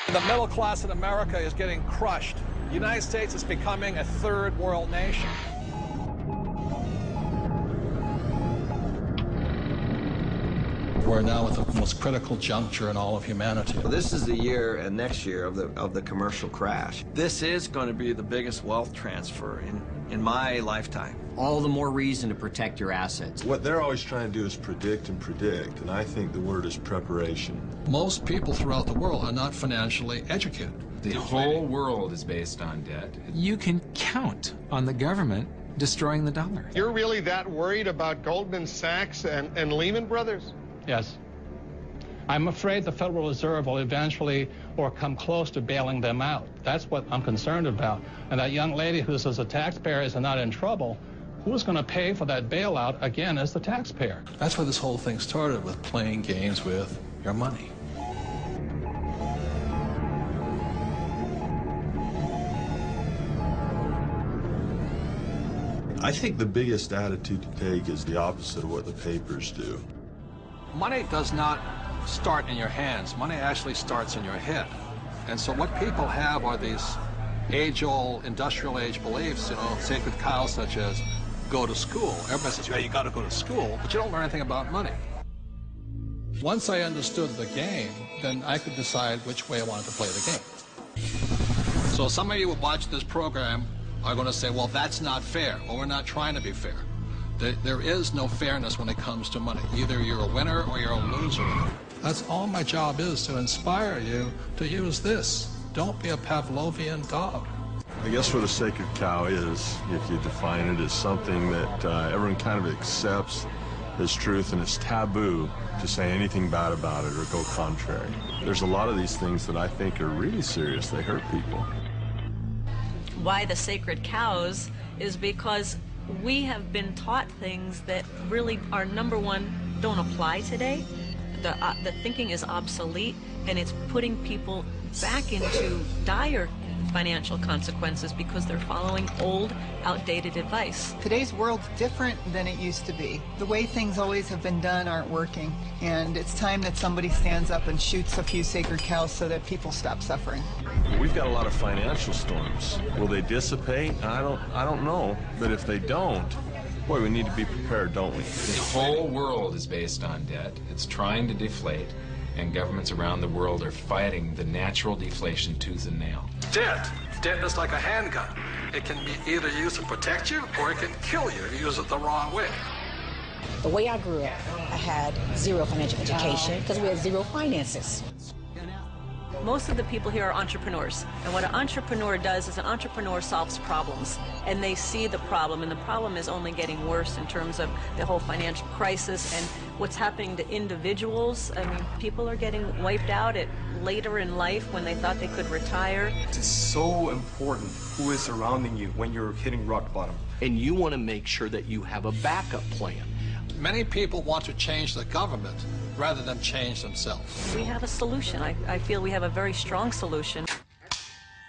The middle class in America is getting crushed. The United States is becoming a third world nation. We're now at the most critical juncture in all of humanity. This is the year and next year of the commercial crash. This is going to be the biggest wealth transfer in my lifetime. All the more reason to protect your assets. What they're always trying to do is predict, and I think the word is preparation. Most people throughout the world are not financially educated. The whole world is based on debt. You can count on the government destroying the dollar. You're really that worried about Goldman Sachs and Lehman Brothers? Yes. I'm afraid the Federal Reserve will eventually or come close to bailing them out. That's what I'm concerned about. And that young lady who says the taxpayers are not in trouble, who's going to pay for that bailout again as the taxpayer? That's where this whole thing started, with playing games with your money. I think the biggest attitude to take is the opposite of what the papers do. Money does not start in your hands. Money actually starts in your head. And so what people have are these age-old, industrial-age beliefs, sacred cows such as go to school. Everybody says, yeah, you got to go to school, but you don't learn anything about money. Once I understood the game, then I could decide which way I wanted to play the game. So some of you who watch this program are going to say, well, that's not fair, or we're not trying to be fair. There is no fairness when it comes to money. Either you're a winner or you're a loser. That's all my job is, to inspire you to use this. Don't be a Pavlovian dog. I guess what a sacred cow is, if you define it, is something that everyone kind of accepts as truth, and it's taboo to say anything bad about it or go contrary. There's a lot of these things that I think are really serious. They hurt people. Why the sacred cows is because we have been taught things that really are, number one, don't apply today. The thinking is obsolete, and it's putting people back into dire financial consequences because they're following old, outdated advice. Today's world's different than it used to be. The way things always have been done aren't working, and it's time that somebody stands up and shoots a few sacred cows so that people stop suffering. We've got a lot of financial storms. Will they dissipate? I don't know, but if they don't, boy, we need to be prepared, don't we? The whole world is based on debt. It's trying to deflate, and governments around the world are fighting the natural deflation tooth and nail. Debt is like a handgun. It can be either used to protect you or it can kill you if you use it the wrong way. The way I grew up, I had zero financial education because we had zero finances. Most of the people here are entrepreneurs, and what an entrepreneur does is an entrepreneur solves problems, and they see the problem, and the problem is only getting worse in terms of the whole financial crisis and what's happening to individuals. I mean, people are getting wiped out at later in life when they thought they could retire. It's so important who is surrounding you when you're hitting rock bottom. And you want to make sure that you have a backup plan. Many people want to change the government rather than change themselves. We have a solution. I feel we have a very strong solution.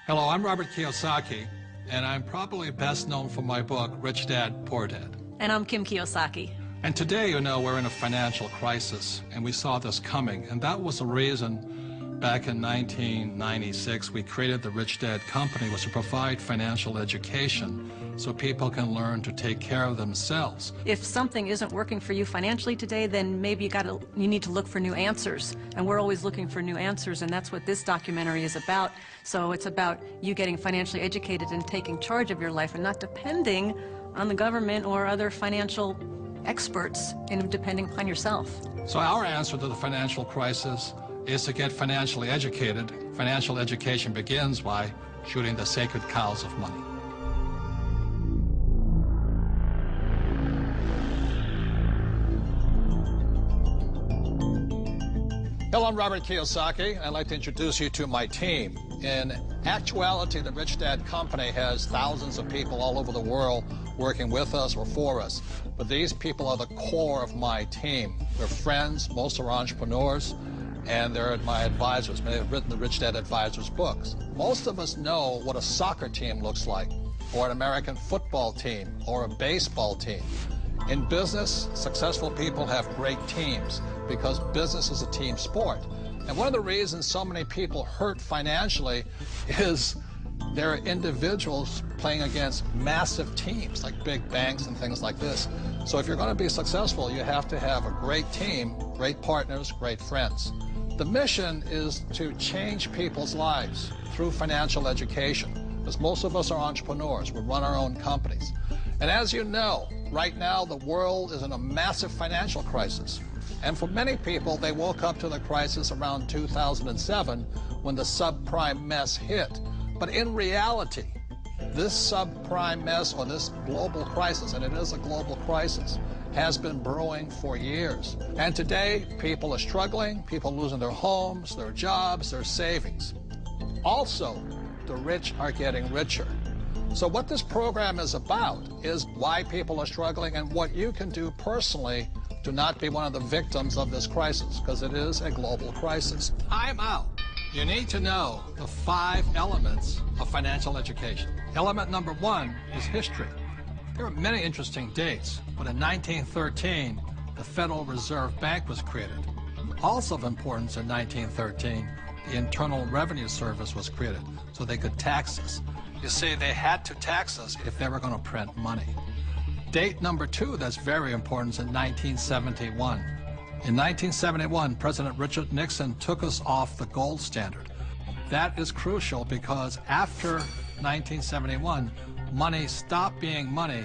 Hello, I'm Robert Kiyosaki, and I'm probably best known for my book, Rich Dad, Poor Dad. And I'm Kim Kiyosaki. And today, we're in a financial crisis, and we saw this coming, and that was the reason back in 1996 we created the Rich Dad Company, was to provide financial education so people can learn to take care of themselves. If something isn't working for you financially today, then maybe you need to look for new answers. And we're always looking for new answers, and that's what this documentary is about. So it's about you getting financially educated and taking charge of your life and not depending on the government or other financial experts, and depending upon yourself. So our answer to the financial crisis is to get financially educated. Financial education begins by shooting the sacred cows of money. Hello, I'm Robert Kiyosaki. I'd like to introduce you to my team. In actuality, the Rich Dad Company has thousands of people all over the world working with us or for us. But these people are the core of my team. They're friends, most are entrepreneurs, and they're my advisors. Many have written the Rich Dad Advisors books. Most of us know what a soccer team looks like, or an American football team, or a baseball team. In business, successful people have great teams because business is a team sport. And one of the reasons so many people hurt financially is they're individuals playing against massive teams like big banks and things like this. So if you're going to be successful, you have to have a great team, great partners, great friends. The mission is to change people's lives through financial education, because most of us are entrepreneurs. We run our own companies. And as you know, right now the world is in a massive financial crisis. And for many people, they woke up to the crisis around 2007 when the subprime mess hit. But in reality, this subprime mess, or this global crisis, and it is a global crisis, has been brewing for years. And today, people are struggling, people losing their homes, their jobs, their savings. Also, the rich are getting richer. So what this program is about is why people are struggling and what you can do personally to not be one of the victims of this crisis, because it is a global crisis. Time out. You need to know the 5 elements of financial education. Element number 1 is history. There are many interesting dates, but in 1913, the Federal Reserve Bank was created. Also of importance in 1913, the Internal Revenue Service was created, so they could tax us. You see, they had to tax us if they were going to print money. Date number 2 that's very important is in 1971. In 1971, President Richard Nixon took us off the gold standard. That is crucial because after 1971, money stopped being money.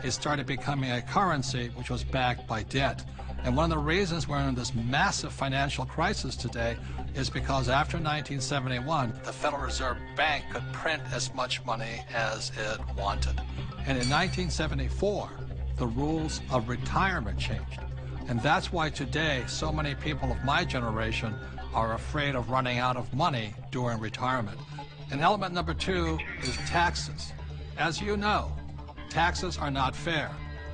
It started becoming a currency which was backed by debt. And one of the reasons we're in this massive financial crisis today is because after 1971, the Federal Reserve Bank could print as much money as it wanted. And in 1974, the rules of retirement changed. And that's why today so many people of my generation are afraid of running out of money during retirement. And element number 2 is taxes. As you know, taxes are not fair.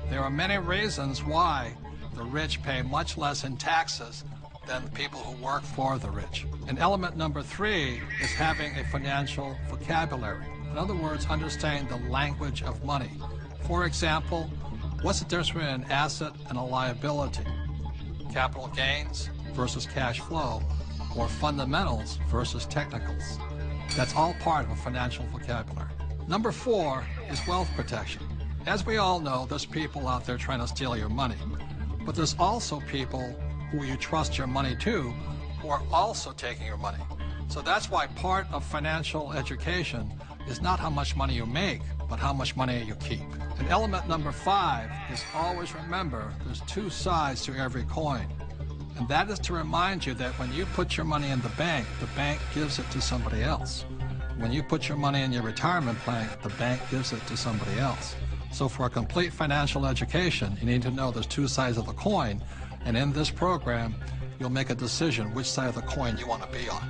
There are many reasons why the rich pay much less in taxes than the people who work for the rich. And element number 3 is having a financial vocabulary. In other words, understanding the language of money. For example, what's the difference between an asset and a liability? Capital gains versus cash flow, or fundamentals versus technicals. That's all part of a financial vocabulary. Number 4 is wealth protection. As we all know, there's people out there trying to steal your money. But there's also people who you trust your money to who are also taking your money. So that's why part of financial education is not how much money you make, but how much money you keep. And element number 5 is always remember there's 2 sides to every coin. And that is to remind you that when you put your money in the bank gives it to somebody else. When you put your money in your retirement plan, the bank gives it to somebody else. So for a complete financial education, you need to know there's 2 sides of the coin. And in this program, you'll make a decision which side of the coin you want to be on.